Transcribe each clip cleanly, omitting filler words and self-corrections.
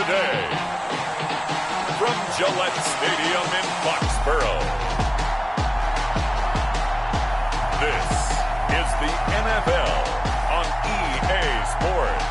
today, from Gillette Stadium in Foxborough, this is the NFL on EA Sports.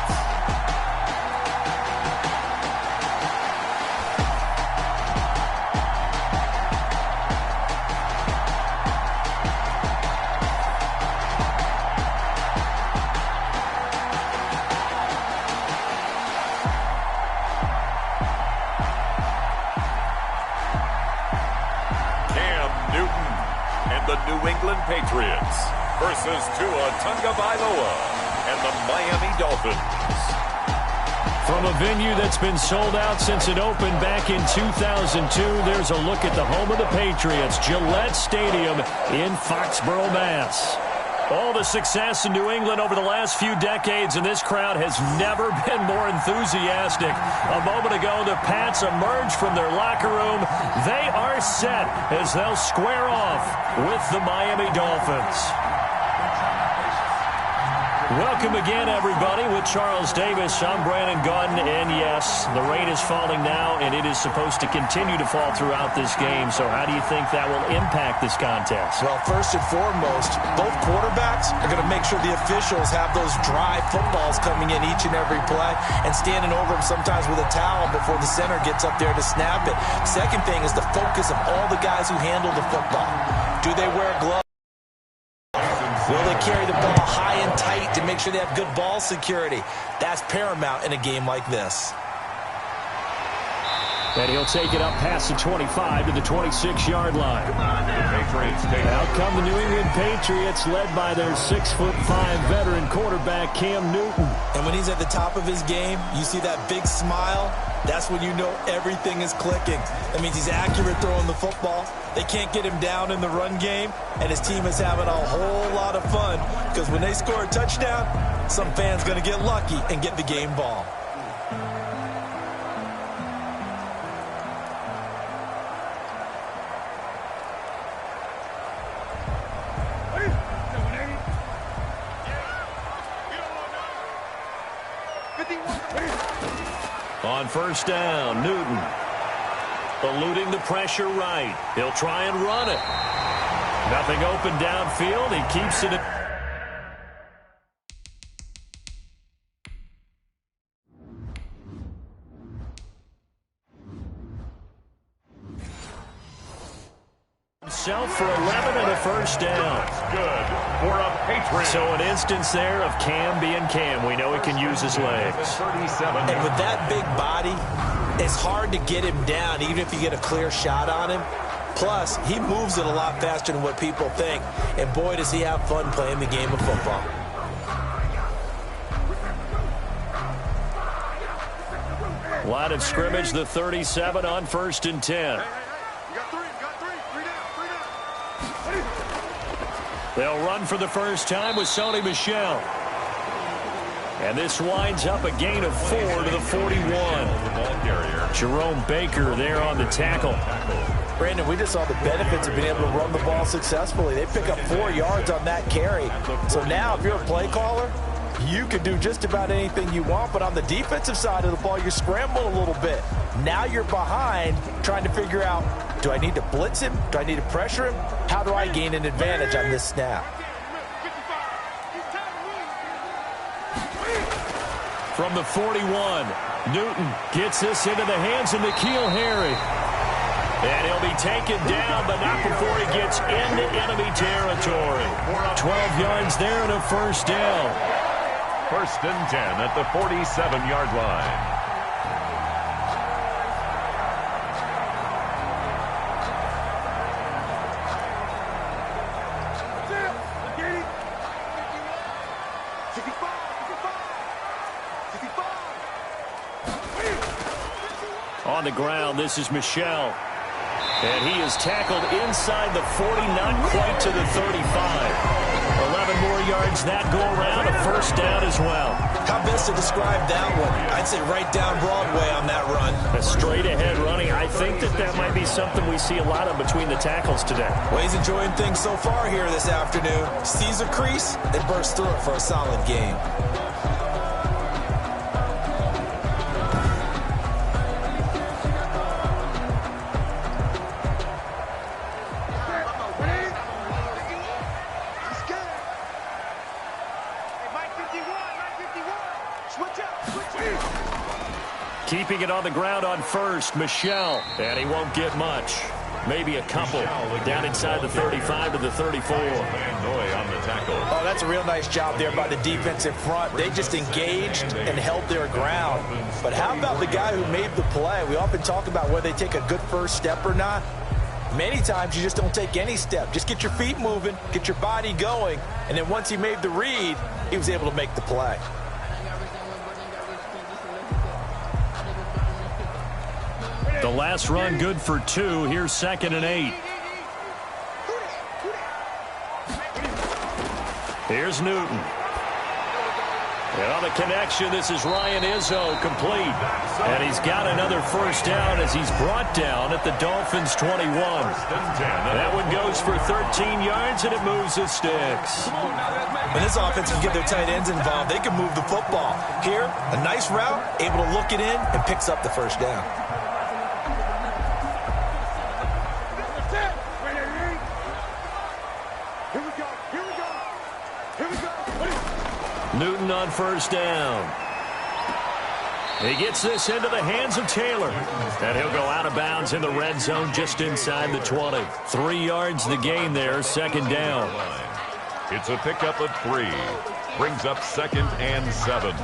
New England Patriots versus Tua Tagovailoa and the Miami Dolphins. From a venue that's been sold out since it opened back in 2002, there's a look at the home of the Patriots, Gillette Stadium in Foxborough, Mass. All the success in New England over the last few decades, and this crowd has never been more enthusiastic. A moment ago, the Pats emerged from their locker room. They are set as they'll square off with the Miami Dolphins. Welcome again, everybody, with Charles Davis. I'm Brandon Gaudin, and yes, the rain is falling now, and it is supposed to continue to fall throughout this game. So how do you think that will impact this contest? Well, first and foremost, both quarterbacks are going to make sure the officials have those dry footballs coming in each and every play and standing over them sometimes with a towel before the center gets up there to snap it. Second thing is the focus of all the guys who handle the football. Do they wear gloves? Will they carry the ball high and tight to make sure they have good ball security? That's paramount in a game like this. And he'll take it up past the 25 to the 26-yard line. Out come the New England Patriots, led by their 6'5" veteran quarterback, Cam Newton. And when he's at the top of his game, you see that big smile. That's when you know everything is clicking. That means he's accurate throwing the football. They can't get him down in the run game, and his team is having a whole lot of fun because when they score a touchdown, some fan's going to get lucky and get the game ball. On first down, Newton eluding the pressure right. He'll try and run it. Nothing open downfield. He keeps it. Himself for 11 and a first down. That's good for a Patriot. So an instance there of Cam being Cam. We know he can use his legs. And with that big body, it's hard to get him down, even if you get a clear shot on him. Plus, he moves it a lot faster than what people think. And boy, does he have fun playing the game of football. Line of scrimmage, the 37 on first and 10. They'll run for the first time with Sony Michel. And this winds up a gain of 4 to the 41. Jerome Baker there on the tackle. Brandon, we just saw the benefits of being able to run the ball successfully. They pick up 4 yards on that carry. So now if you're a play caller, you can do just about anything you want. But on the defensive side of the ball, you're scrambling a little bit. Now you're behind trying to figure out, do I need to blitz him? Do I need to pressure him? How do I gain an advantage on this snap? From the 41, Newton gets this into the hands of N'Keal Harry. And he'll be taken down, but not before he gets into enemy territory. 12 yards there and a first down. First and 10 at the 47-yard line. On the ground, this is Michel. And he is tackled inside the 40, not quite to the 35. 11 more yards that go around, a first down as well. How best to describe that one? I'd say right down Broadway on that run. A straight-ahead running. I think that might be something we see a lot of between the tackles today. Well, he's enjoying things so far here this afternoon. Sees a crease and bursts through it for a solid game. Keeping it on the ground on first, Michel. And he won't get much. Maybe a couple. Down inside the 35 to the 34. Oh, that's a real nice job there by the defensive front. They just engaged and held their ground. But how about the guy who made the play? We often talk about whether they take a good first step or not. Many times you just don't take any step. Just get your feet moving, get your body going, and then once he made the read, he was able to make the play. The last run good for 2. Here's 2nd and 8. Here's Newton. And on the connection, this is Ryan Izzo, complete. And he's got another first down as he's brought down at the Dolphins' 21. That one goes for 13 yards, and it moves the sticks. When this offense can get their tight ends involved, they can move the football. Here, a nice route, able to look it in, and picks up the first down. Newton on first down. He gets this into the hands of Taylor. And he'll go out of bounds in the red zone just inside the 20. 3 yards the gain there, 2nd down. It's a pickup of 3. Brings up 2nd and 7.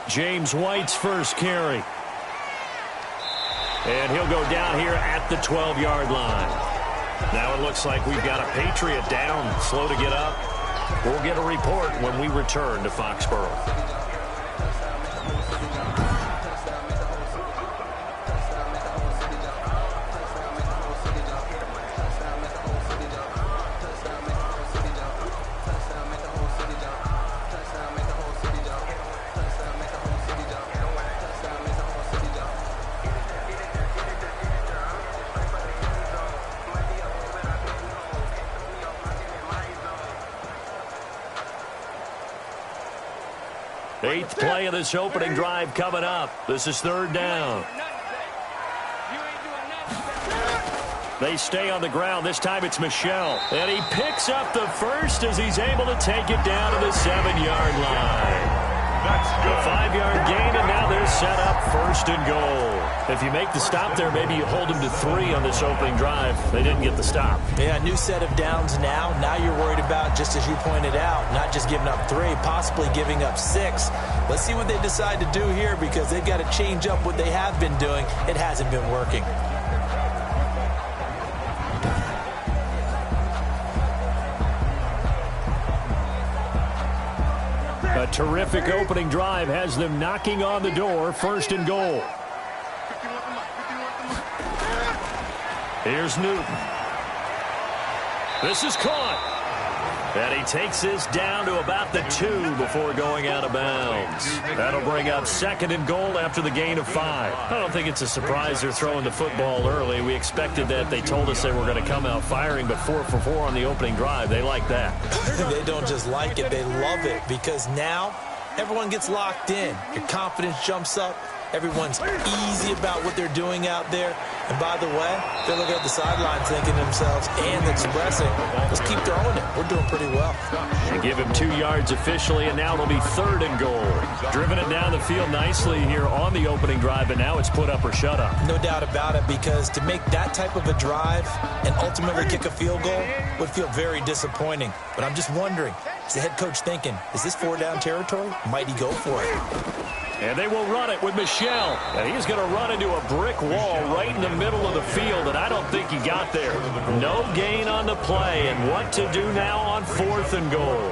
James White's first carry. And he'll go down here at the 12-yard line. Now it looks like we've got a Patriot down, slow to get up. We'll get a report when we return to Foxborough. Eighth play of this opening drive coming up. This is 3rd down. They stay on the ground. This time it's Michel. And he picks up the first as he's able to take it down to the 7-yard line. That's good. A 5-yard gain, and now they're set up 1st and goal. If you make the stop there, maybe you hold them to 3 on this opening drive. They didn't get the stop. Yeah, new set of downs now. Now you're worried about, just as you pointed out, not just giving up 3, possibly giving up 6. Let's see what they decide to do here because they've got to change up what they have been doing. It hasn't been working. A terrific opening drive has them knocking on the door, 1st and goal. Here's Newton. This is caught. And he takes this down to about the 2 before going out of bounds. That'll bring up 2nd and goal after the gain of 5. I don't think it's a surprise they're throwing the football early. We expected that. They told us they were going to come out firing, but 4 for 4 on the opening drive. They like that. They don't just like it, they love it because now everyone gets locked in. Your confidence jumps up. Everyone's easy about what they're doing out there. And by the way, they're looking at the sidelines thinking to themselves and expressing, let's keep throwing it. We're doing pretty well. They give him 2 yards officially, and now it'll be 3rd and goal. Driven it down the field nicely here on the opening drive, but now it's put up or shut up. No doubt about it, because to make that type of a drive and ultimately kick a field goal would feel very disappointing. But I'm just wondering, is the head coach thinking, is this 4-down territory? Might he go for it? And they will run it with Michel. And he's going to run into a brick wall right in the middle of the field, and I don't think he got there. No gain on the play, and what to do now on 4th and goal.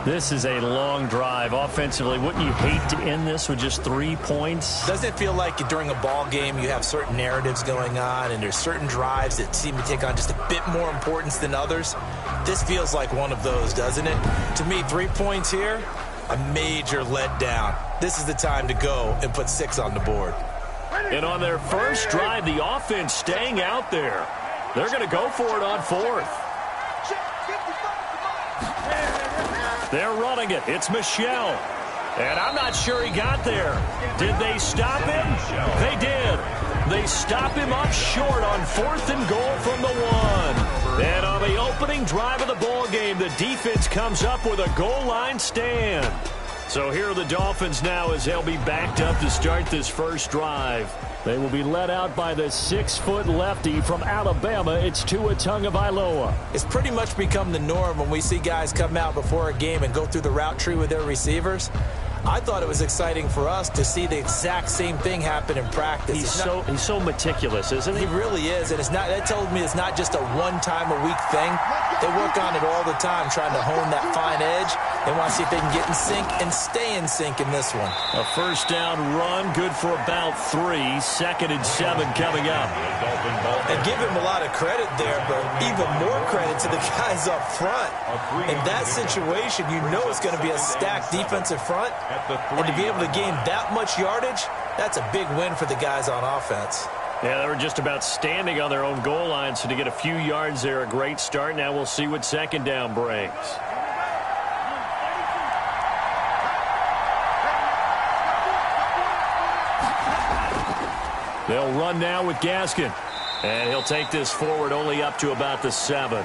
This is a long drive offensively. Wouldn't you hate to end this with just 3 points? Doesn't it feel like during a ball game you have certain narratives going on and there's certain drives that seem to take on just a bit more importance than others? This feels like one of those, doesn't it? To me, 3 points here, a major letdown. This is the time to go and put 6 on the board. And on their first drive, the offense staying out there. They're going to go for it on 4th. They're running it. It's Michel. And I'm not sure he got there. Did they stop him? They did. They stop him up short on 4th and goal from the 1. And on the opening drive of the ball game, the defense comes up with a goal line stand. So here are the Dolphins now as they'll be backed up to start this first drive. They will be led out by the 6-foot lefty from Alabama. It's Tua Tagovailoa. It's pretty much become the norm when we see guys come out before a game and go through the route tree with their receivers. I thought it was exciting for us to see the exact same thing happen in practice. He's so meticulous, isn't he? He really is, and that tells me it's not just a one-time-a-week thing. They work on it all the time, trying to hone that fine edge. They want to see if they can get in sync and stay in sync in this one. A first down run, good for about 3. 2nd and 7 coming up. And give him a lot of credit there, but even more credit to the guys up front. In that situation, you know it's going to be a stacked defensive front. And to be able to gain that much yardage, that's a big win for the guys on offense. Yeah, they were just about standing on their own goal line, so to get a few yards there, a great start. Now we'll see what 2nd down brings. They'll run now with Gaskin. And he'll take this forward only up to about the 7.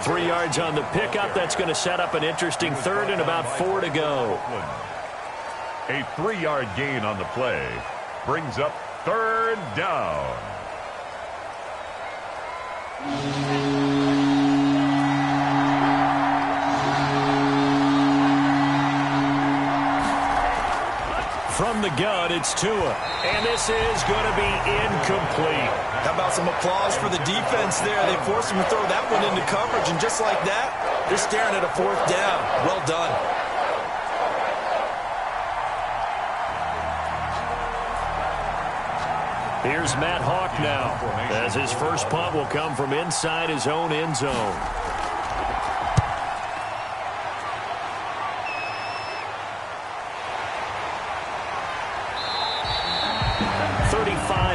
3 yards on the pickup. That's going to set up an interesting 3rd and about 4 to go. A 3-yard gain on the play brings up 3rd down. From the gun, it's Tua. And this is going to be incomplete. How about some applause for the defense there? They forced him to throw that one into coverage, and just like that, they're staring at a 4th down. Well done. Here's Matt Hawk now, as his first punt will come from inside his own end zone.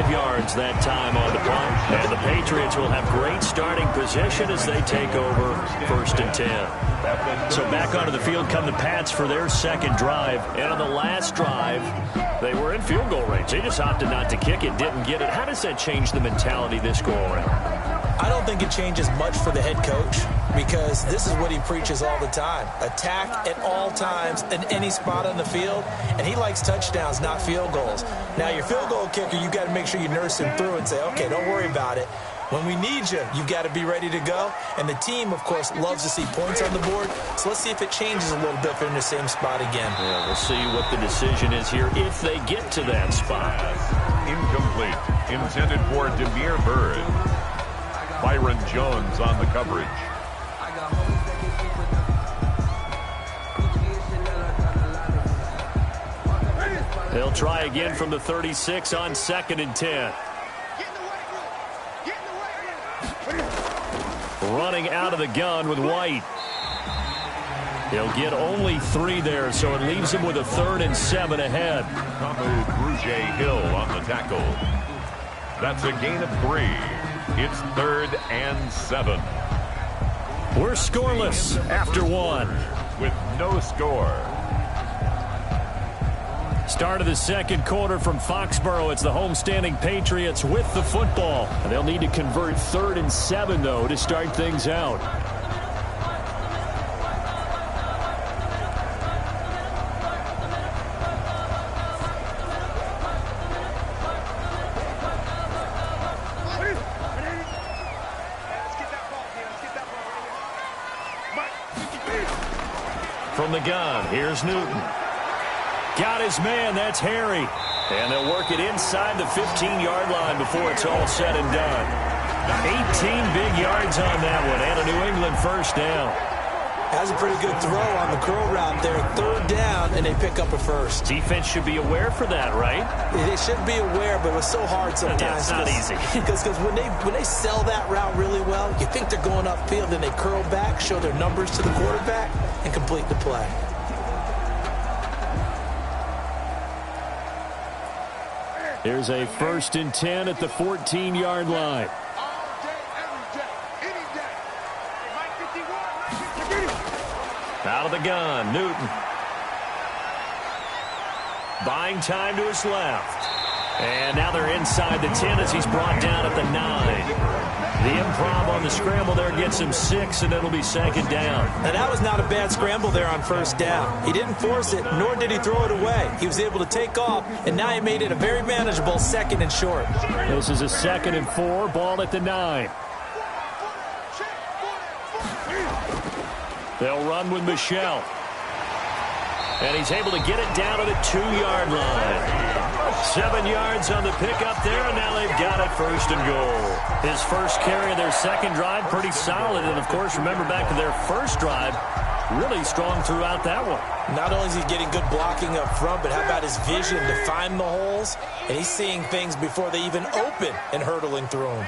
Yards that time on the punt, and the Patriots will have great starting position as they take over 1st and 10. So back onto the field come the Pats for their 2nd drive, and on the last drive they were in field goal range. They just opted not to kick it, didn't get it. How does that change the mentality this go around? I don't think it changes much for the head coach, because this is what he preaches all the time. Attack at all times in any spot on the field, and he likes touchdowns, not field goals. Now, your field goal kicker, you've got to make sure you nurse him through and say, okay, don't worry about it. When we need you, you've got to be ready to go. And the team, of course, loves to see points on the board. So let's see if it changes a little bit if they're in the same spot again. Yeah, we'll see what the decision is here if they get to that spot. Incomplete. Intended for Demir Bird. Byron Jones on the coverage. They'll try again from the 36 on 2nd and 10. Running out of the gun with White. He'll get only 3 there, so it leaves him with a 3rd and 7 ahead. Hill on the tackle. That's a gain of 3. It's 3rd and 7. We're scoreless after 1. With no score. Start of the 2nd quarter from Foxborough. It's the homestanding Patriots with the football. And they'll need to convert 3rd and 7, though, to start things out. From the gun, here's Newton. Got his man, that's Harry. And they'll work it inside the 15-yard line before it's all said and done. 18 big yards on that one, and a New England first down. Has a pretty good throw on the curl route there. 3rd down, and they pick up a first. Defense should be aware for that, right? They should be aware, but it was so hard sometimes. Yeah, it's not easy. Because when they sell that route really well, you think they're going upfield, then they curl back, show their numbers to the quarterback, and complete the play. Here's a 1st and 10 at the 14-yard line. Out Out of the gun, Newton. Buying time to his left. And now they're inside the 10 as he's brought down at the 9. The improv on the scramble there gets him 6, and it'll be second down. And that was not a bad scramble there on first down. He didn't force it, nor did he throw it away. He was able to take off, and now he made it a very manageable second and short. This is a 2nd and 4, ball at the 9. They'll run with Michelle. And he's able to get it down to the 2-yard line. 7 yards on the pickup there, and now they've got it 1st and goal. His first carry of their second drive, pretty solid. And, of course, remember back to their first drive, really strong throughout that one. Not only is he getting good blocking up front, but how about his vision to find the holes? And he's seeing things before they even open and hurtling through them.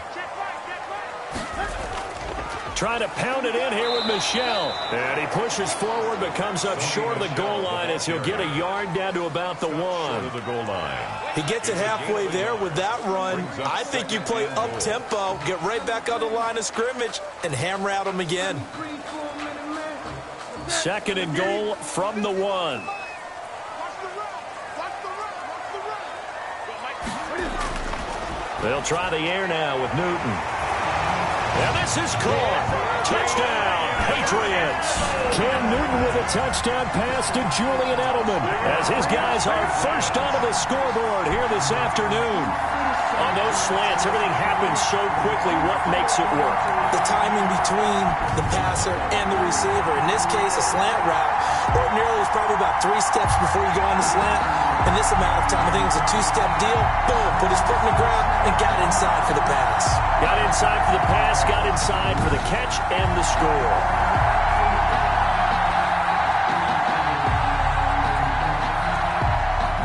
Trying to pound it in here with Michelle. And he pushes forward but comes up short of the goal line as he'll get a yard down to about the 1. Short of the goal line. He gets it halfway there with that run. I think you play up-tempo, get right back on the line of scrimmage, and hammer at him again. 2nd and goal from the 1. They'll try the air now with Newton. And this is caught. Touchdown, Patriots. Cam Newton with a touchdown pass to Julian Edelman as his guys are first onto the scoreboard here this afternoon. On those slants, everything happens so quickly. What makes it work? The timing between the passer and the receiver. In this case, a slant route. Ordinarily, it's probably about 3 steps before you go on the slant. In this amount of time, I think it's a 2-step deal. Boom, put his foot in the ground and got inside for the pass. Got inside for the pass, got inside for the catch and the score.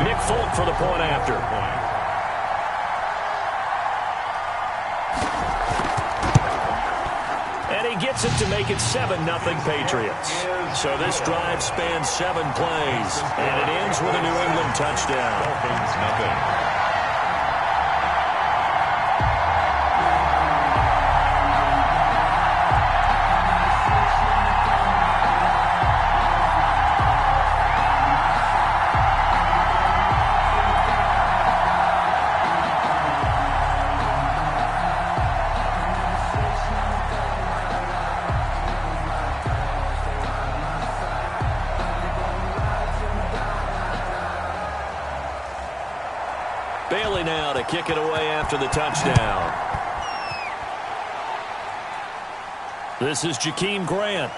Nick Folk for the point after. And he gets it to make it 7-0 Patriots. So this drive spans 7 plays, and it ends with a New England touchdown. Dolphins, nothing. Bailey now to kick it away after the touchdown. This is Jakeem Grant.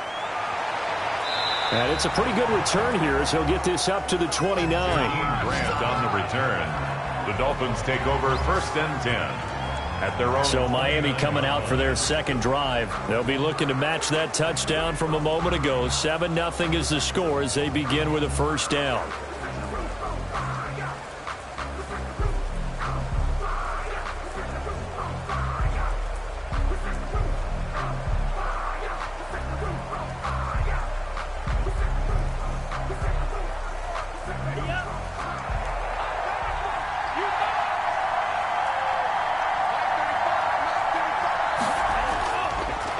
And it's a pretty good return here as he'll get this up to the 29. Jakeem Grant on the return. The Dolphins take over 1st and 10 at their own. So Miami coming out for their second drive. They'll be looking to match that touchdown from a moment ago. 7-0 is the score as they begin with a 1st down.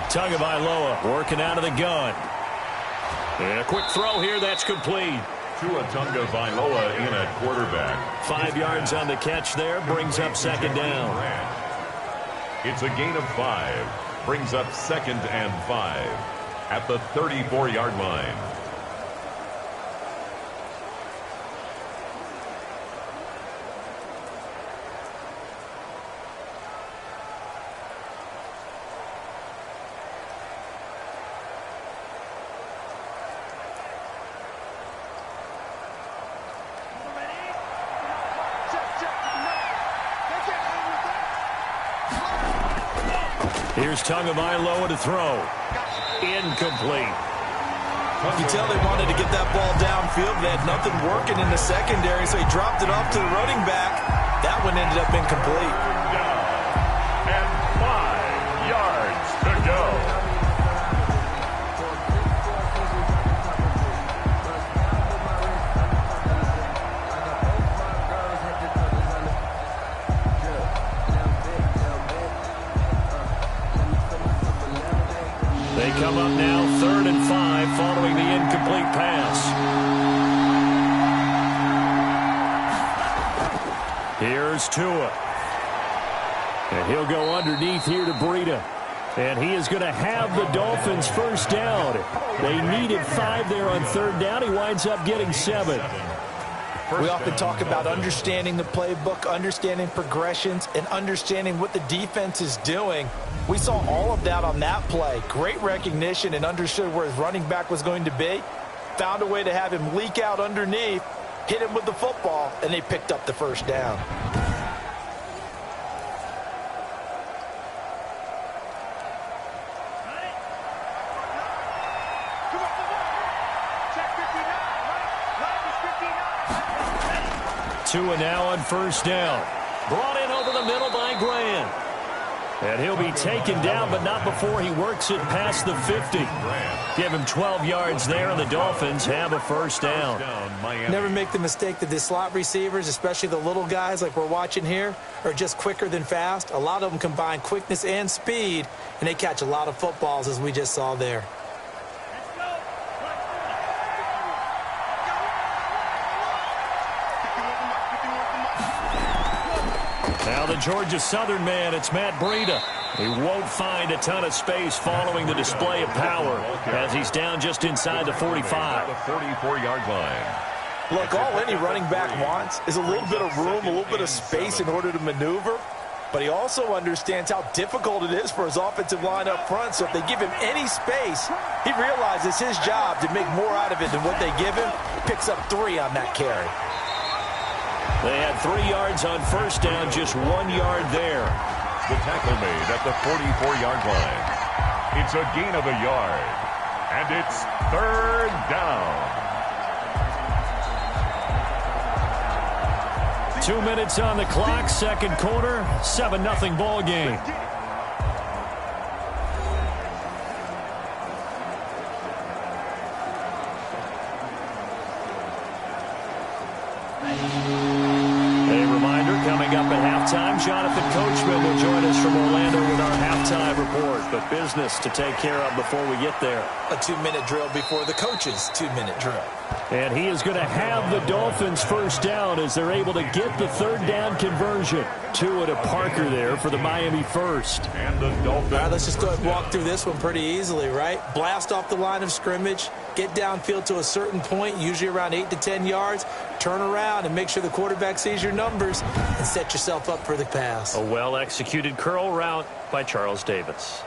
Tagovailoa working out of the gun. And a quick throw here that's complete. Tua Tagovailoa in at quarterback. 5 yards on the catch there, brings up 2nd down. It's a gain of 5. Brings up 2nd and 5 at the 34-yard line. Here's Tagovailoa to throw. Incomplete. You can tell they wanted to get that ball downfield. They had nothing working in the secondary, so he dropped it off to the running back. That one ended up incomplete. Down. And 5 yards to go. They come up now 3rd and 5. drive following the incomplete pass. Here's Tua. And he'll go underneath here to Breida. And he is going to have the Dolphins first down. They needed 5 there on third down. He winds up getting 7. We often talk about understanding the playbook, understanding progressions, and understanding what the defense is doing. We saw all of that on that play. Great recognition and understood where his running back was going to be. Found a way to have him leak out underneath, hit him with the football, and they picked up the first down. Tua now on first down. Brought in over the middle by Grant. And he'll be taken down, but not before he works it past the 50. Give him 12 yards there, and the Dolphins have a first down. Never make the mistake that the slot receivers, especially the little guys like we're watching here, are just quicker than fast. A lot of them combine quickness and speed, and they catch a lot of footballs, as we just saw there. Now the Georgia Southern man, it's Matt Breida. He won't find a ton of space following the display of power as he's down just inside the 45. The 44-yard line. Look, all any running back wants is a little bit of room, a little bit of space in order to maneuver. But he also understands how difficult it is for his offensive line up front. So if they give him any space, he realizes his job to make more out of it than what they give him. Picks up 3 on that carry. They had 3 yards on first down, just 1 yard there. The tackle made at the 44-yard line. It's a gain of a yard. And it's third down. 2 minutes on the clock, second quarter, 7-0 ball game. Coming up at halftime, Jonathan Coachman will join us from Orlando with our halftime report. But business to take care of before we get there. A 2-minute drill before the coach's 2-minute drill. And he is going to have the Dolphins first down as they're able to get the third down conversion. Tua to Parker there for the Miami first. And the Dolphins. All right, let's just go ahead and walk through this one pretty easily, right? Blast off the line of scrimmage, get downfield to a certain point, usually around 8 to 10 yards, turn around and make sure the quarterback sees your numbers and set yourself up for the pass. A well-executed curl route by Charles Davis.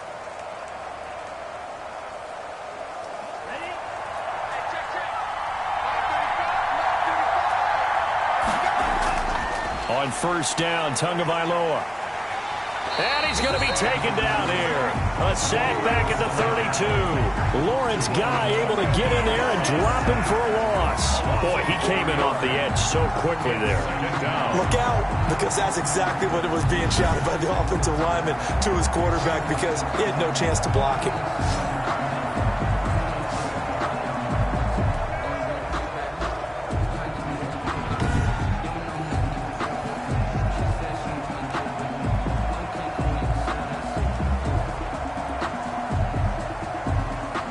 On first down, Tagovailoa. And he's going to be taken down here. A sack back at the 32. Lawrence Guy able to get in there and drop him for a loss. Boy, he came in off the edge so quickly there. Look out, because that's exactly what it was being shouted by the offensive lineman to his quarterback because he had no chance to block him.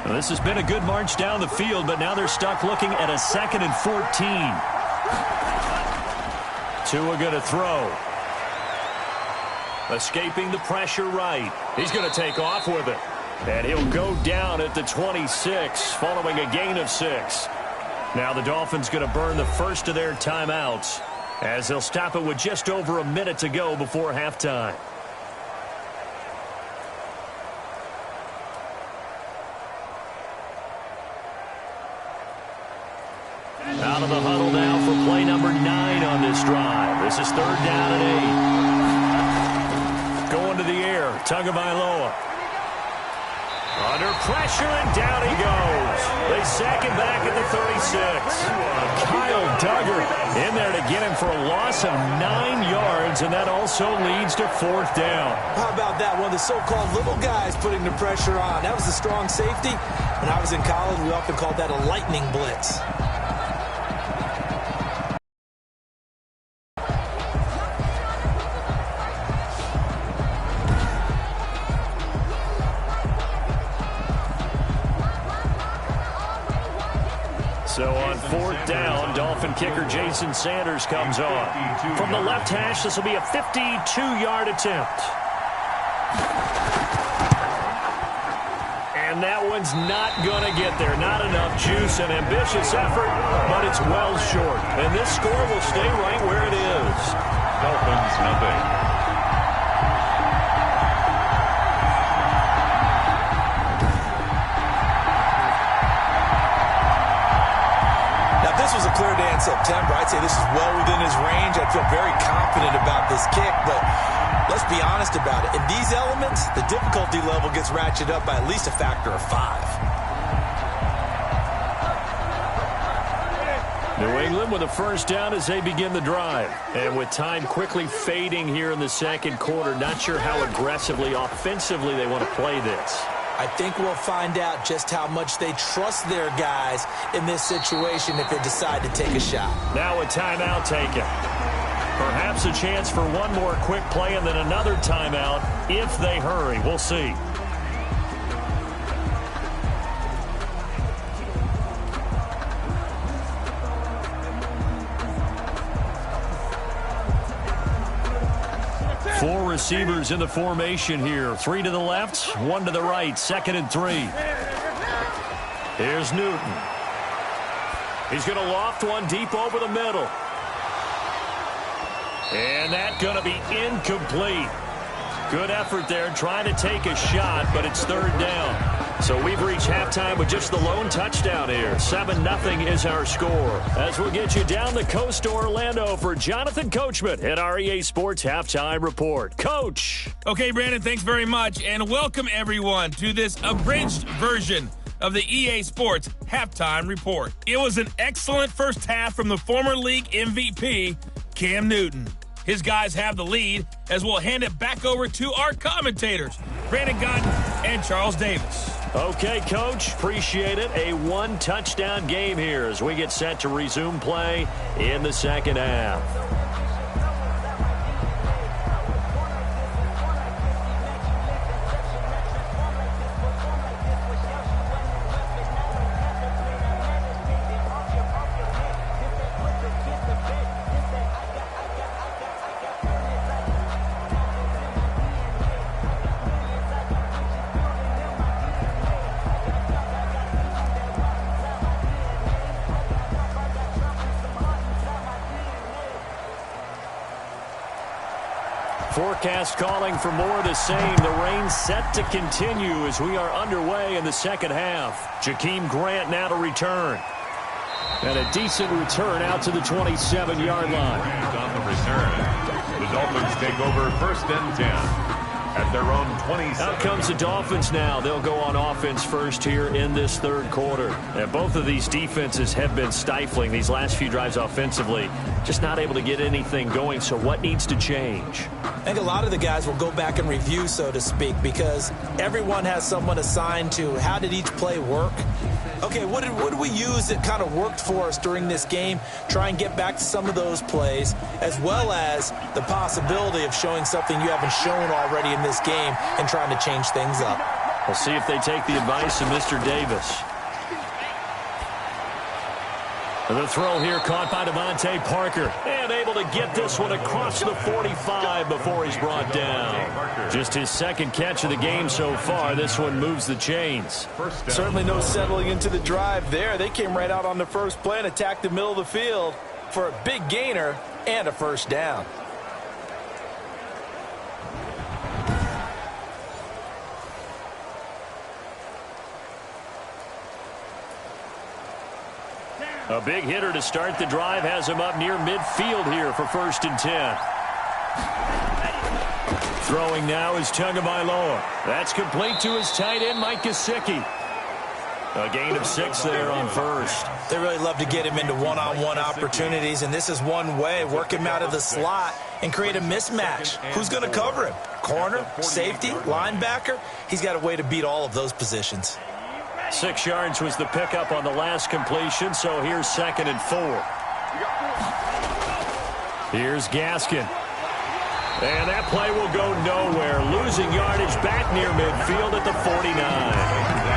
This has been a good march down the field, but now they're stuck looking at a 2nd and 14. Tua going to throw. Escaping the pressure right. He's going to take off with it. And he'll go down at the 26, following a gain of 6. Now the Dolphins going to burn the first of their timeouts as they'll stop it with just over a minute to go before halftime. Out of the huddle now for play number 9 on this drive. This is third down and 8. Going to the air, Tagovailoa. Under pressure, and down he goes. They sack him back at the 36. Kyle Duggar in there to get him for a loss of 9 yards, and that also leads to fourth down. How about that? One of the so-called little guys putting the pressure on. That was a strong safety. When I was in college, we often called that a lightning blitz. on 4th down, Dolphin kicker Jason Sanders comes on. From the left hash, this will be a 52-yard attempt. And that one's not going to get there. Not enough juice, an ambitious effort, but it's well short. And this score will stay right where it is. Dolphins, nothing. This was a clear day in September. I'd say this is well within his range. I feel very confident about this kick, but let's be honest about it. In these elements, the difficulty level gets ratcheted up by at least a factor of 5. New England with a first down as they begin the drive. And with time quickly fading here in the second quarter, not sure how aggressively, offensively they want to play this. I think we'll find out just how much they trust their guys in this situation if they decide to take a shot. Now a timeout taken. Perhaps a chance for one more quick play and then another timeout if they hurry. We'll see. Four receivers in the formation here. 3 to the left, 1 to the right. 2nd and 3. Here's Newton. He's going to loft one deep over the middle. And that's going to be incomplete. Good effort there trying to take a shot, but it's 3rd down. So we've reached halftime with just the lone touchdown here. 7-0 is our score. As we'll get you down the coast to Orlando for Jonathan Coachman at our EA Sports Halftime Report. Coach. Okay, Brandon, thanks very much. And welcome, everyone, to this abridged version of the EA Sports Halftime Report. It was an excellent first half from the former league MVP, Cam Newton. His guys have the lead as we'll hand it back over to our commentators, Brandon Gotton and Charles Davis. Okay, Coach, appreciate it. A one-touchdown game here as we get set to resume play in the second half. Forecast calling for more of the same. The rain set to continue as we are underway in the second half. Jakeem Grant now to return. And a decent return out to the 27-yard line. Grant on the return. The Dolphins take over 1st and 10 at their own 27. Out comes the Dolphins now. They'll go on offense first here in this 3rd quarter. And both of these defenses have been stifling these last few drives offensively. Just not able to get anything going. So what needs to change? I think a lot of the guys will go back and review, so to speak, because everyone has someone assigned to how did each play work. Okay, what did we use that kind of worked for us during this game? Try and get back to some of those plays, as well as the possibility of showing something you haven't shown already in this game and trying to change things up. We'll see if they take the advice of Mr. Davis. The throw here caught by Devontae Parker. And able to get this one across the 45 before he's brought down. Just his 2nd catch of the game so far. This one moves the chains. Certainly no settling into the drive there. They came right out on the first play and attacked the middle of the field for a big gainer and a 1st down. A big hitter to start the drive has him up near midfield here for 1st and 10. Throwing now is Tagovailoa. That's complete to his tight end, Mike Gesicki. A gain of 6 there on 1st. They really love to get him into one-on-one opportunities, and this is one way. Work him out of the slot and create a mismatch. Who's going to cover him? Corner, safety, linebacker? He's got a way to beat all of those positions. 6 yards was the pickup on the last completion, so here's 2nd and 4. Here's Gaskin. And that play will go nowhere. Losing yardage back near midfield at the 49.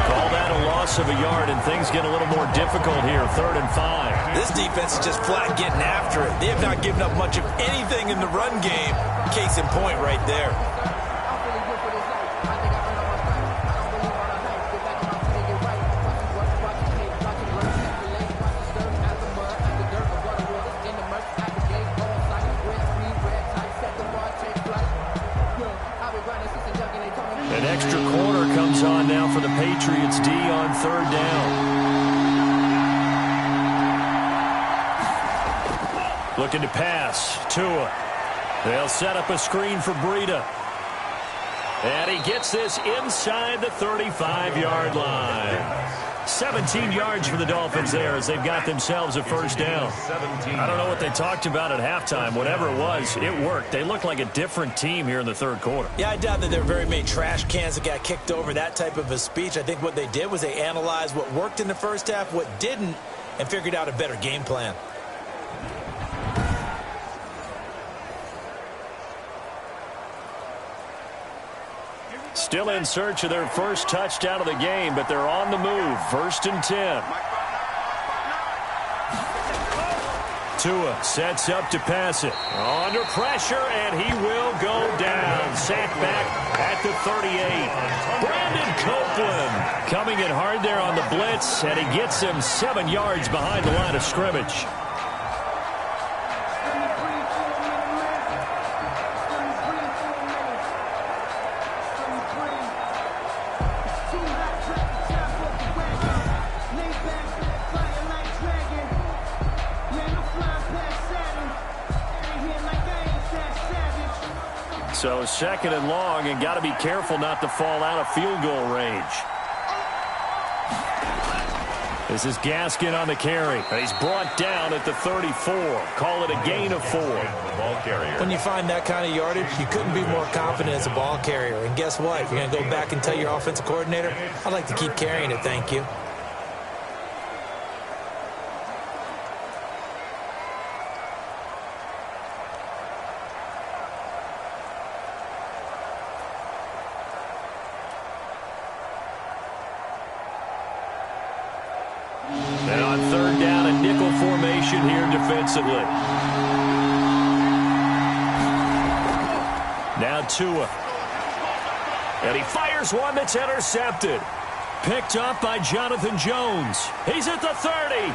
Call that a loss of a yard, and things get a little more difficult here. 3rd and 5. This defense is just flat getting after it. They have not given up much of anything in the run game. Case in point right there. An extra corner comes on now for the Patriots D on 3rd down. Looking to pass. Tua. They'll set up a screen for Breida. And he gets this inside the 35-yard line. 17 yards for the Dolphins there as they've got themselves a first down. I don't know what they talked about at halftime. Whatever it was, it worked. They look like a different team here in the 3rd quarter. Yeah, I doubt that there were very many trash cans that got kicked over, that type of a speech. I think what they did was they analyzed what worked in the first half, what didn't, and figured out a better game plan. Still in search of their first touchdown of the game, but they're on the move. 1st and 10. Tua sets up to pass it. Under pressure, and he will go down. Sacked back at the 38. Brandon Copeland coming in hard there on the blitz, and he gets him 7 yards behind the line of scrimmage. So 2nd and long, and got to be careful not to fall out of field goal range. This is Gaskin on the carry. He's brought down at the 34. Call it a gain of 4. When you find that kind of yardage, you couldn't be more confident as a ball carrier. And guess what? You're going to go back and tell your offensive coordinator, I'd like to keep carrying it, thank you. And on 3rd down, a nickel formation here defensively. Now Tua. And he fires one that's intercepted. Picked up by Jonathan Jones. He's at the 30.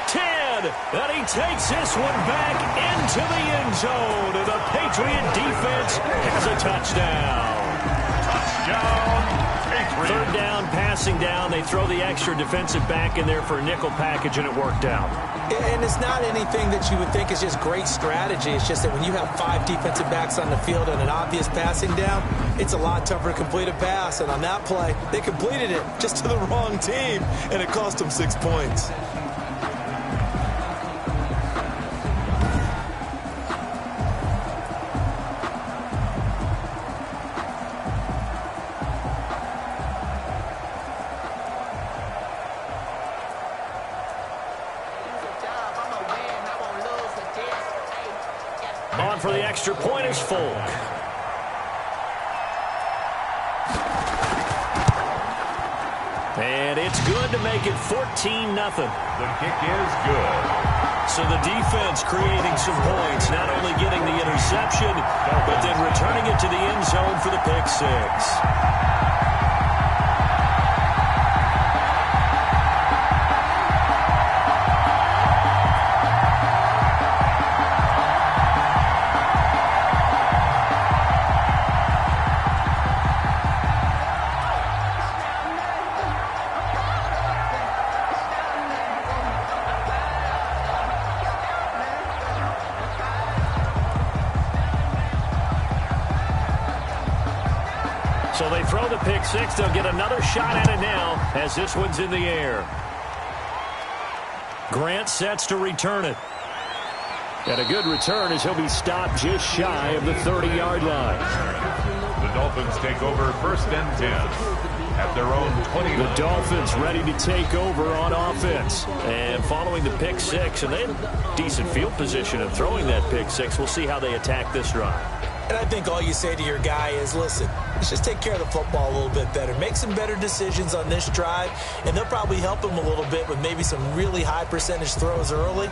10. And he takes this one back into the end zone. And the Patriot defense has a touchdown. Touchdown. 3rd down, passing down. They throw the extra defensive back in there for a nickel package, and it worked out. And it's not anything that you would think is just great strategy. It's just that when you have 5 defensive backs on the field and an obvious passing down, it's a lot tougher to complete a pass. And on that play, they completed it just to the wrong team, and it cost them 6 points. On for the extra point is Folk. And it's good to make it 14-0. The kick is good. So the defense creating some points, not only getting the interception, but then returning it to the end zone for the pick 6. So they throw the pick 6. They'll get another shot at it now as this one's in the air. Grant sets to return it. And a good return as he'll be stopped just shy of the 30-yard line. The Dolphins take over 1st and 10 at their own 20. The Dolphins ready to take over on offense. And following the pick 6, and they had decent field position of throwing that pick 6. We'll see how they attack this drive. And I think all you say to your guy is, listen, let's just take care of the football a little bit better. Make some better decisions on this drive, and they'll probably help him a little bit with maybe some really high percentage throws early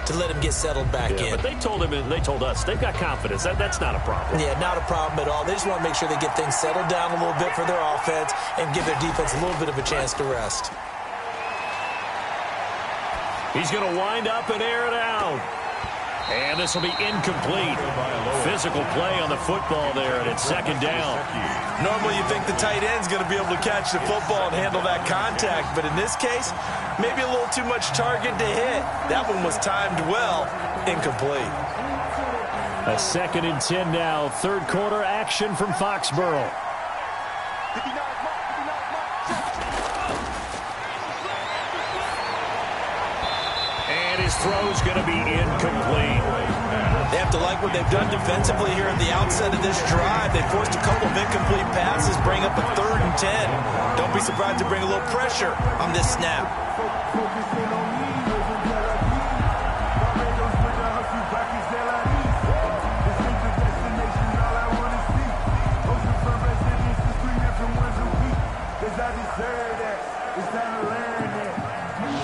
to let him get settled back in. But they told him and they told us they've got confidence. That's not a problem. Yeah, not a problem at all. They just want to make sure they get things settled down a little bit for their offense and give their defense a little bit of a chance to rest. He's going to wind up and air it out. And this will be incomplete. Physical play on the football there, and it's second down. Normally you think the tight end's going to be able to catch the football and handle that contact, but in this case, maybe a little too much target to hit. That one was timed well. Incomplete. A 2nd and 10 now. Third quarter action from Foxborough. His throw's going to be incomplete. They have to like what they've done defensively here at the outset of this drive. They forced a couple of incomplete passes, bring up a 3rd and 10. Don't be surprised to bring a little pressure on this snap.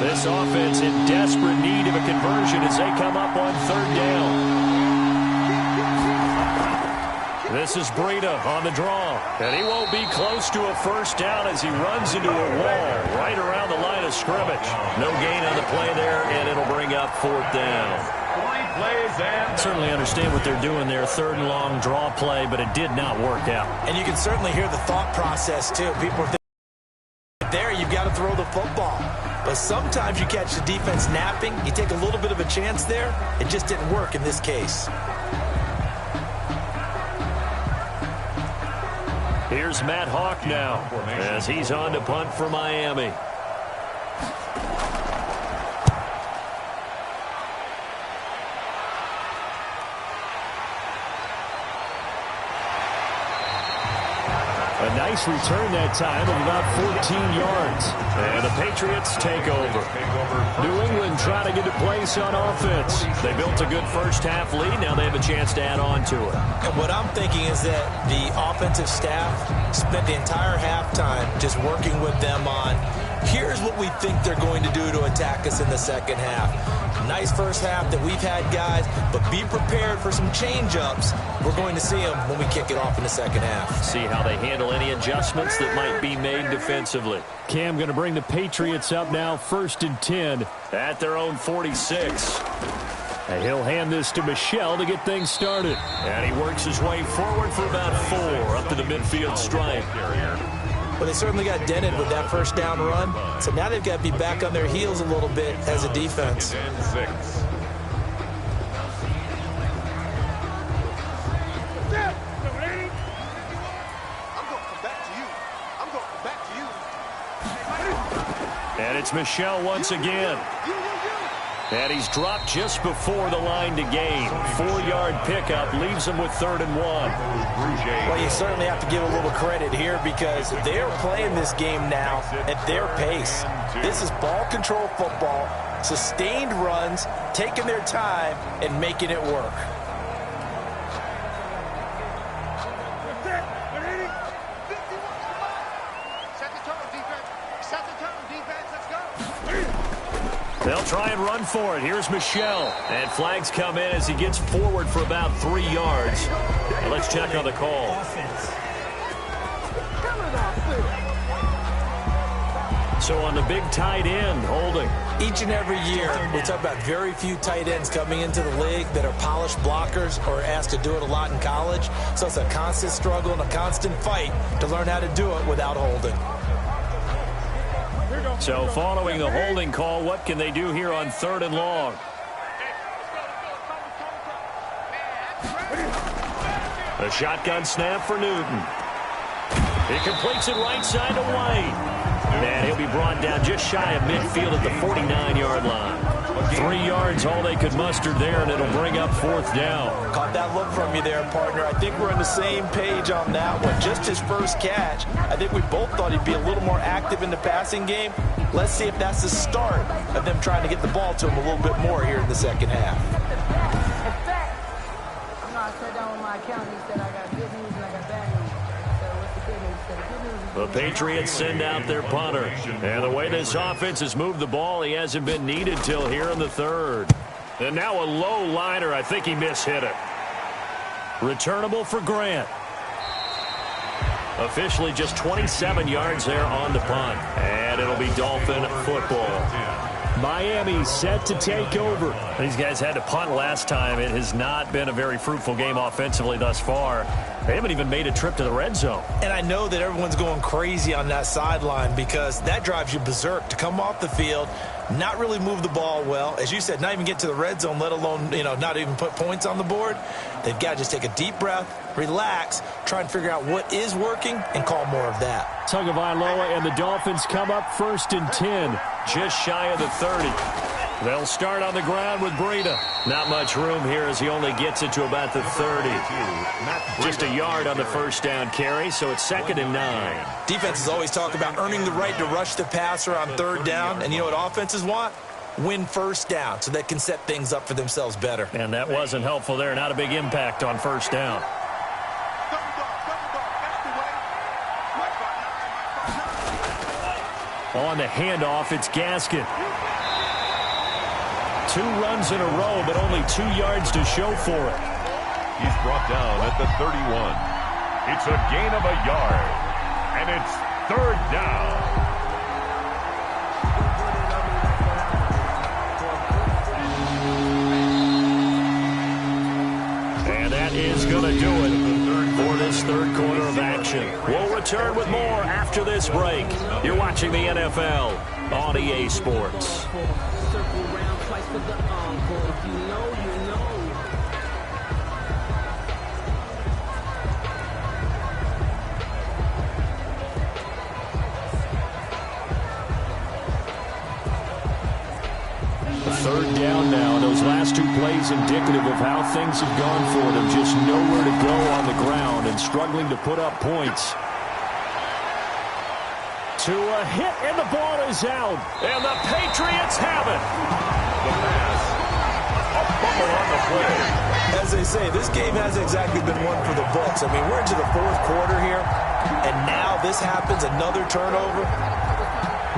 This offense in desperate need of a conversion as they come up on 3rd down. This is Breida on the draw. And he won't be close to a 1st down as he runs into a wall right around the line of scrimmage. No gain on the play there, and it'll bring up 4th down. Certainly understand what they're doing there, 3rd and long draw play, but it did not work out. And you can certainly hear the thought process, too. People are thinking, there, you've got to throw the football. But sometimes you catch the defense napping. You take a little bit of a chance there. It just didn't work in this case. Here's Matt Hawk now as he's on to punt for Miami. A nice return that time of about 14 yards. And the Patriots take over. New England trying to get a place on offense. They built a good first half lead. Now they have a chance to add on to it. And what I'm thinking is that the offensive staff spent the entire halftime just working with them on, here's what we think they're going to do to attack us in the second half. Nice first half that we've had, guys, but be prepared for some change-ups. We're going to see them when we kick it off in the second half. See how they handle any adjustments that might be made defensively. Cam going to bring the Patriots up now, 1st and 10 at their own 46. And he'll hand this to Michel to get things started. And he works his way forward for about 4 up to the midfield stripe. Well, they certainly got dented with that first down run. So now they've got to be back on their heels a little bit as a defense. And it's Michel once again. And he's dropped just before the line to gain. 4-yard pickup leaves him with 3rd and 1. Well, you certainly have to give a little credit here because they're playing this game now at their pace. This is ball control football, sustained runs, taking their time, and making it work. They'll try and run for it. Here's Michel. And flags come in as he gets forward for about 3 yards. And let's check on the call. So on the big tight end, holding. Each and every year, we talk about very few tight ends coming into the league that are polished blockers or asked to do it a lot in college. So it's a constant struggle and a constant fight to learn how to do it without holding. So following the holding call, what can they do here on 3rd and long? A shotgun snap for Newton. He completes it right side to White. And he'll be brought down just shy of midfield at the 49-yard line. 3 yards, all they could muster there, and it'll bring up 4th down. Caught that look from you there, partner. I think we're on the same page on that one. Just his first catch. I think we both thought he'd be a little more active in the passing game. Let's see if that's the start of them trying to get the ball to him a little bit more here in the second half. sat down with my accountant. He said I got good news and I got bad news. I said, what's the good news? He said, the good news is The Patriots send out their punter. And the way this offense has moved the ball, he hasn't been needed till here in the third. And now a low liner. I think he mishit it. Returnable for Grant. Officially just 27 yards there on the punt. And it'll be Dolphin football. Miami set to take over. These guys had to punt last time. It has not been a very fruitful game offensively thus far. They haven't even made a trip to the red zone. And I know that everyone's going crazy on that sideline because that drives you berserk to come off the field, not really move the ball well. As you said, not even get to the red zone, let alone, not even put points on the board. They've got to just take a deep breath, relax, try and figure out what is working, and call more of that. Tagovailoa and the Dolphins come up 1st and 10, just shy of the 30. They'll start on the ground with Breida. Not much room here as he only gets it to about the 30. Just a yard on the first down carry, so it's 2nd and 9. Defenses always talk about earning the right to rush the passer on 3rd down, and you know what offenses want? Win 1st down so they can set things up for themselves better. And that wasn't helpful there. Not a big impact on 1st down. On the handoff, it's Gaskin. 2 runs in a row, but only 2 yards to show for it. He's brought down at the 31. It's a gain of a yard, and it's 3rd down. And that is going to do it for this 3rd quarter of action. We'll return with more after this break. You're watching the NFL on EA Sports. Third down now, and those last 2 plays indicative of how things have gone for them. Just nowhere to go on the ground and struggling to put up points. To a hit, and the ball is out. And the Patriots have it. The pass. A fumble on the play. As they say, this game hasn't exactly been one for the books. I mean, we're into the 4th quarter here, and now this happens, another turnover.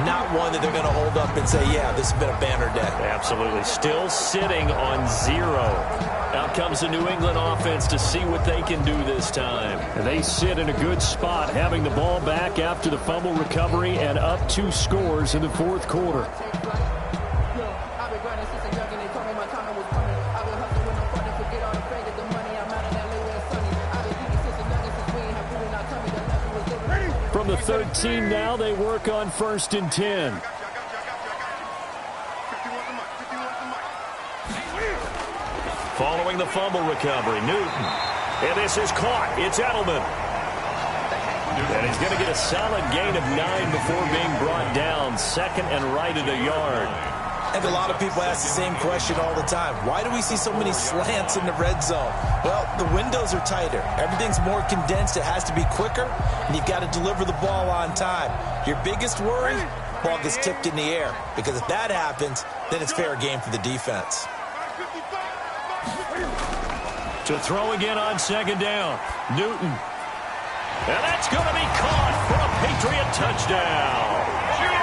Not one that they're going to hold up and say, yeah, this has been a banner day. Absolutely. Still sitting on 0. Out comes the New England offense to see what they can do this time. And they sit in a good spot, having the ball back after the fumble recovery and up 2 scores in the 4th quarter. From the 13 now, they work on 1st and 10. Following the fumble recovery, Newton. And this is caught. It's Edelman. And he's going to get a solid gain of 9 before being brought down. 2nd and right at a yard. And a lot of people ask the same question all the time. Why do we see so many slants in the red zone? Well, the windows are tighter. Everything's more condensed. It has to be quicker, and you've got to deliver the ball on time. Your biggest worry, ball gets tipped in the air. Because if that happens, then it's fair game for the defense. To throw again on 2nd down, Newton. And that's going to be caught for a Patriot touchdown.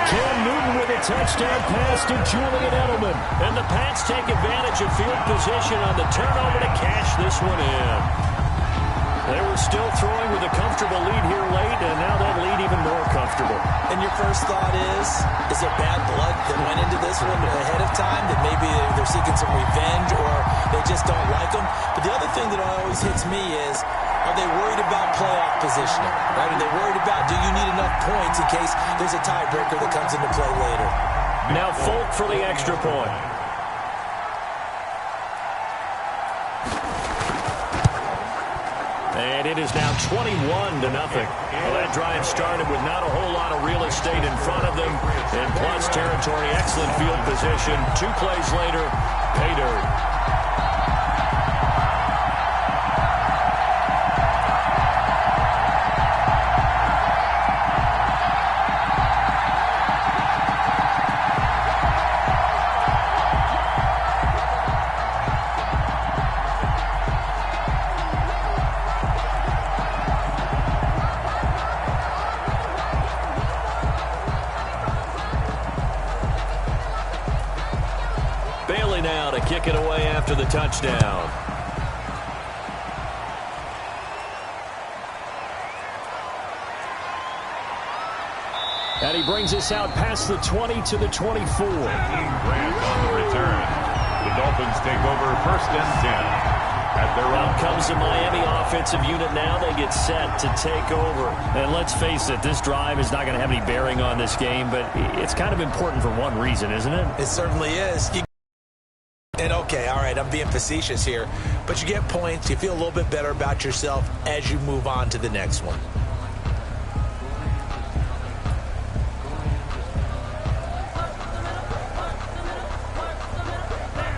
Cam Newton with a touchdown pass to Julian Edelman. And the Pats take advantage of field position on the turnover to cash this one in. They were still throwing with a comfortable lead here late, and now that lead even more comfortable. And your first thought is there bad blood that went into this one ahead of time, that maybe they're seeking some revenge or they just don't like them? But the other thing that always hits me is, are they worried about playoff positioning? Right? Are they worried about, do you need enough points in case there's a tiebreaker that comes into play later? Now Folk for the extra point. And it is now 21-0. Well, that drive started with not a whole lot of real estate in front of them. In plus territory, excellent field position. 2 plays later, pay dirt. Ridley now to kick it away after the touchdown. And he brings us out past the 20 to the 24. Grant on the return. The Dolphins take over 1st and 10. At their Out comes the Miami offensive unit now. They get set to take over. And let's face it, this drive is not going to have any bearing on this game, but it's kind of important for one reason, isn't it? It certainly is. And okay, all right, I'm being facetious here, but you get points. You feel a little bit better about yourself as you move on to the next one.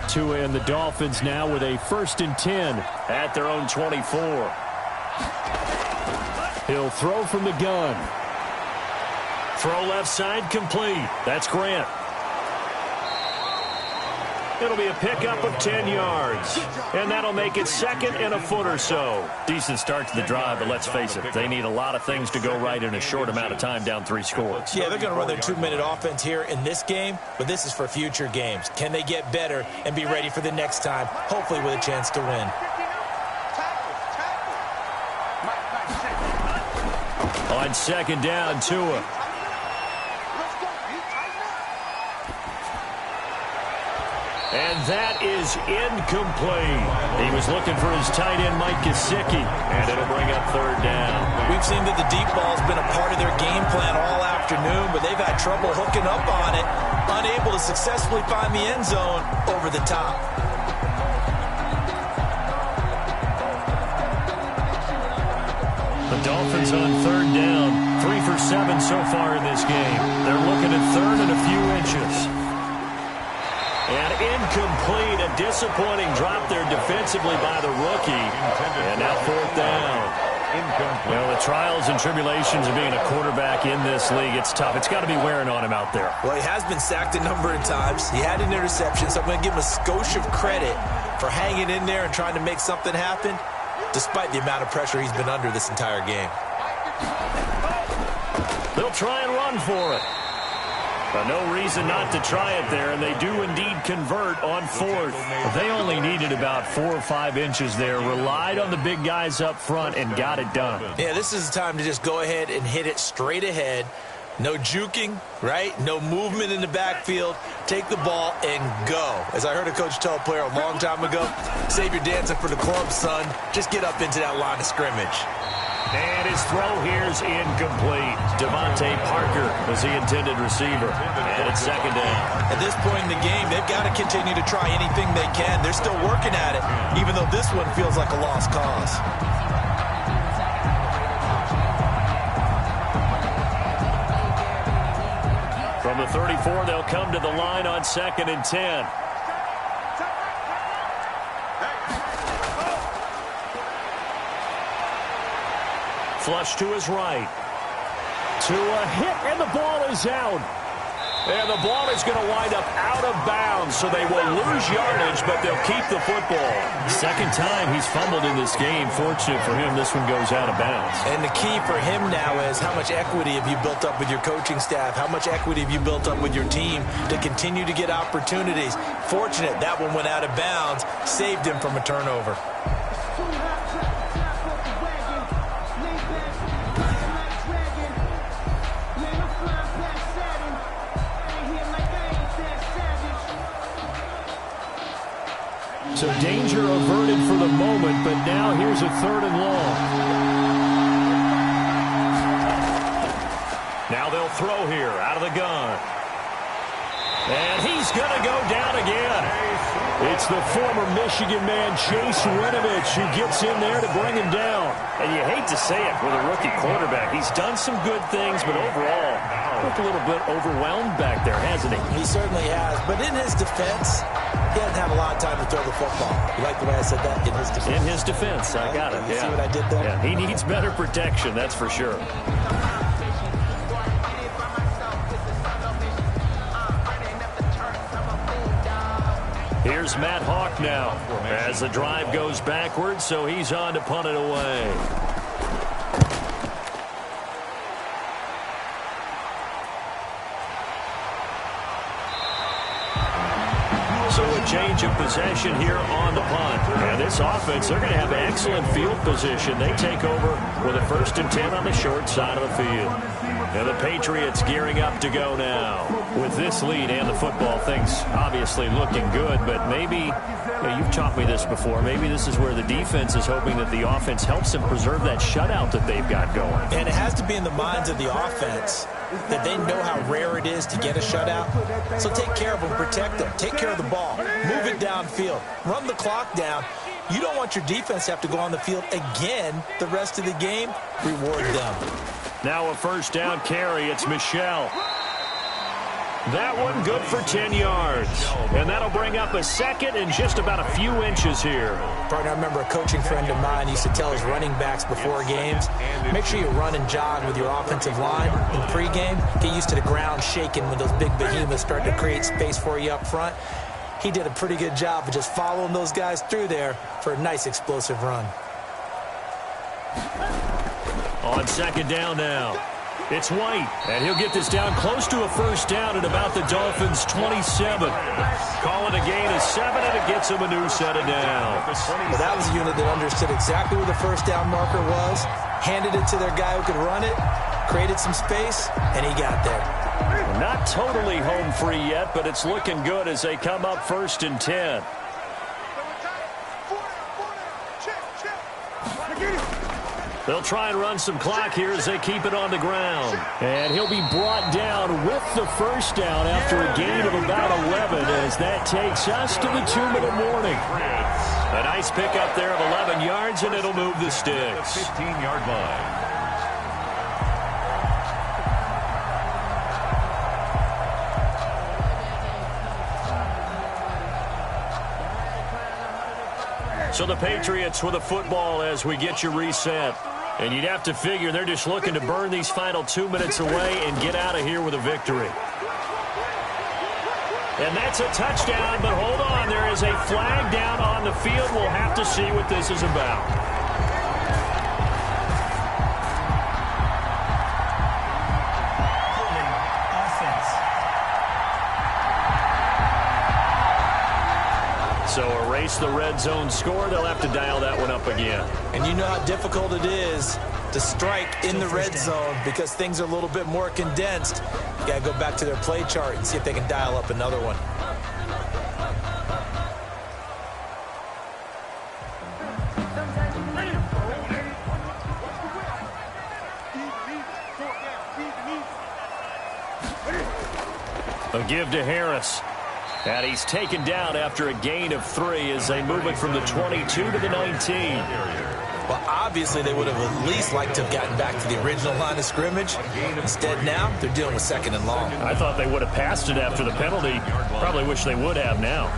Tua and the Dolphins now with a 1st and 10 at their own 24. He'll throw from the gun. Throw left side complete. That's Grant. It'll be a pickup of 10 yards. And that'll make it 2nd and a foot or so. Decent start to the drive, but let's face it, they need a lot of things to go right in a short amount of time down 3 scores. Yeah, they're going to run their 2-minute offense here in this game, but this is for future games. Can they get better and be ready for the next time, hopefully with a chance to win? On 2nd down, Tua. And that is incomplete. He was looking for his tight end, Mike Gesicki, and it'll bring up 3rd down. We've seen that the deep ball's been a part of their game plan all afternoon, but they've had trouble hooking up on it, unable to successfully find the end zone over the top. The Dolphins on 3rd down, 3 for 7 so far in this game. They're looking at 3rd and a few inches. And incomplete, a disappointing drop there defensively by the rookie. And now 4th down. Well, the trials and tribulations of being a quarterback in this league, it's tough. It's got to be wearing on him out there. Well, he has been sacked a number of times. He had an interception, so I'm going to give him a skosh of credit for hanging in there and trying to make something happen, despite the amount of pressure he's been under this entire game. They'll try and run for it. But no reason not to try it there, and they do indeed convert on 4th. They only needed about 4 or 5 inches there, relied on the big guys up front, and got it done. Yeah, this is the time to just go ahead and hit it straight ahead. No juking, right? No movement in the backfield. Take the ball and go. As I heard a coach tell a player a long time ago, save your dancing for the club, son. Just get up into that line of scrimmage. And his throw here's incomplete. Devontae Parker was the intended receiver. And it's 2nd down. At this point in the game, they've got to continue to try anything they can. They're still working at it, even though this one feels like a lost cause. From the 34, they'll come to the line on 2nd and 10. Flush to his right. To a hit, and the ball is out. And the ball is going to wind up out of bounds, so they will lose yardage, but they'll keep the football. 2nd time he's fumbled in this game. Fortunate for him, this one goes out of bounds. And the key for him now is how much equity have you built up with your coaching staff? How much equity have you built up with your team to continue to get opportunities? Fortunate that one went out of bounds, saved him from a turnover. So danger averted for the moment, but now here's a 3rd and long. Now they'll throw here out of the gun. And he's going to go down again. It's the former Michigan man, Chase Winovich, who gets in there to bring him down. And you hate to say it with a rookie quarterback. He's done some good things, but overall, looked a little bit overwhelmed back there, hasn't he? He certainly has. But in his defense, he doesn't have a lot of time to throw the football. You like the way I said that? In his defense. In his defense, I got it. You see what I did there? Yeah, he needs better protection, that's for sure. Here's Matt Hawk now as the drive goes backwards, so he's on to punt it away. So a change change of possession here on the punt. And this offense, they're going to have excellent field position. They take over with a 1st and 10 on the short side of the field. And the Patriots gearing up to go now. With this lead and the football, things obviously looking good, but maybe, you've taught me this before, maybe this is where the defense is hoping that the offense helps them preserve that shutout that they've got going. And it has to be in the minds of the offense that they know how rare it is to get a shutout. So take care of them, protect them, take care of the ball, move it downfield, run the clock down. You don't want your defense to have to go on the field again the rest of the game. Reward them. Now a 1st down carry. It's Michel. That one good for 10 yards. And that'll bring up a 2nd and just about a few inches here. Partner, I remember a coaching friend of mine used to tell his running backs before games, make sure you run and jog with your offensive line in pregame. Get used to the ground shaking when those big behemoths start to create space for you up front. He did a pretty good job of just following those guys through there for a nice explosive run. On 2nd down now. It's White, and he'll get this down close to a 1st down at about the Dolphins' 27. Calling a gain of 7, and it gets him a new set of downs. Well, that was a unit that understood exactly where the 1st down marker was, handed it to their guy who could run it, created some space, and he got there. Not totally home free yet, but it's looking good as they come up 1st and 10. They'll try and run some clock here as they keep it on the ground. And he'll be brought down with the 1st down after a gain of about 11 as that takes us to the 2-minute warning. A nice pickup there of 11 yards, and it'll move the sticks. 15-yard line. So the Patriots with a football as we get you reset. And you'd have to figure they're just looking to burn these final 2 minutes away and get out of here with a victory. And that's a touchdown, but hold on. There is a flag down on the field. We'll have to see what this is about. So erase the red zone score. They'll have to dial that one up again. And you know how difficult it is to strike in the red zone because things are a little bit more condensed. You got to go back to their play chart and see if they can dial up another one. A give to Harris. And he's taken down after a gain of 3 as they move it from the 22 to the 19. Well, obviously they would have at least liked to have gotten back to the original line of scrimmage. Instead now, they're dealing with 2nd and long. I thought they would have passed it after the penalty. Probably wish they would have now.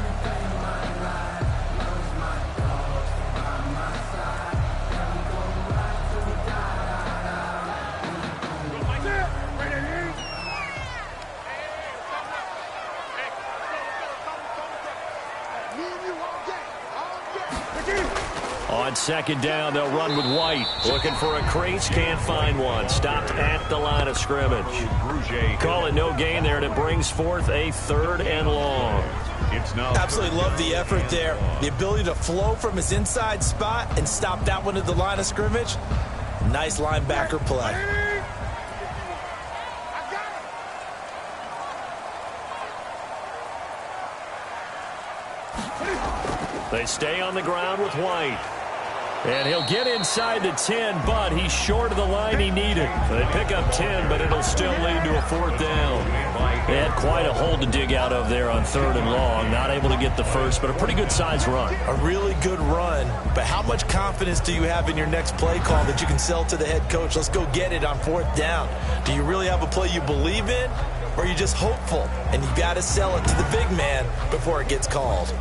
On 2nd down, they'll run with White. Looking for a crease, can't find one. Stopped at the line of scrimmage. Call it no gain there, and it brings forth a 3rd and long. Absolutely love the effort there. The ability to flow from his inside spot and stop that one at the line of scrimmage. Nice linebacker play. They stay on the ground with White. And he'll get inside the 10, but he's short of the line he needed. They pick up 10, but it'll still lead to a 4th down. They had quite a hole to dig out of there on 3rd and long. Not able to get the first, but a pretty good-sized run. A really good run, but how much confidence do you have in your next play call that you can sell to the head coach? Let's go get it on 4th down. Do you really have a play you believe in, or are you just hopeful? And you got to sell it to the big man before it gets called.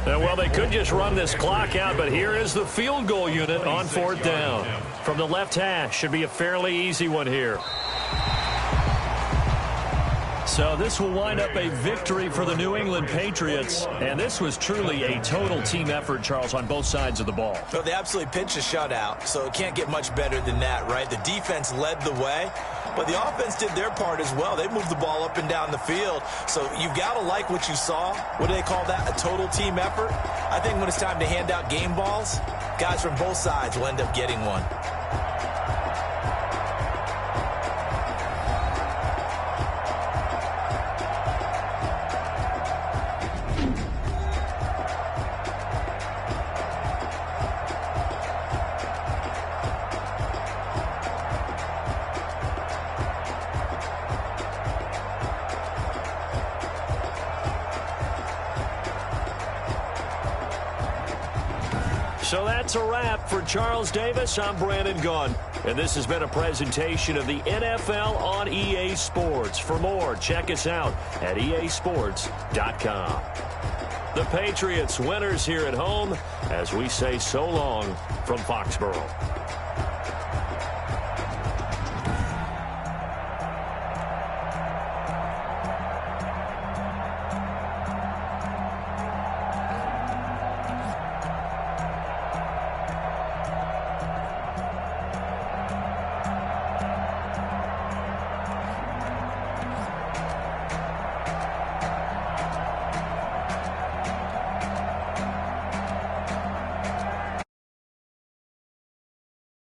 Well, they could just run this clock out, but here is the field goal unit on 4th down. From the left hash, should be a fairly easy one here. So this will wind up a victory for the New England Patriots. And this was truly a total team effort, Charles, on both sides of the ball. So they absolutely pitched a shutout, so it can't get much better than that, right? The defense led the way. but the offense did their part as well. They moved the ball up and down the field. So you've got to like what you saw. What do they call that? A total team effort? I think when it's time to hand out game balls, guys from both sides will end up getting one. So that's a wrap for Charles Davis. I'm Brandon Gunn, and this has been a presentation of the NFL on EA Sports. For more, check us out at easports.com. The Patriots winners here at home as we say so long from Foxborough.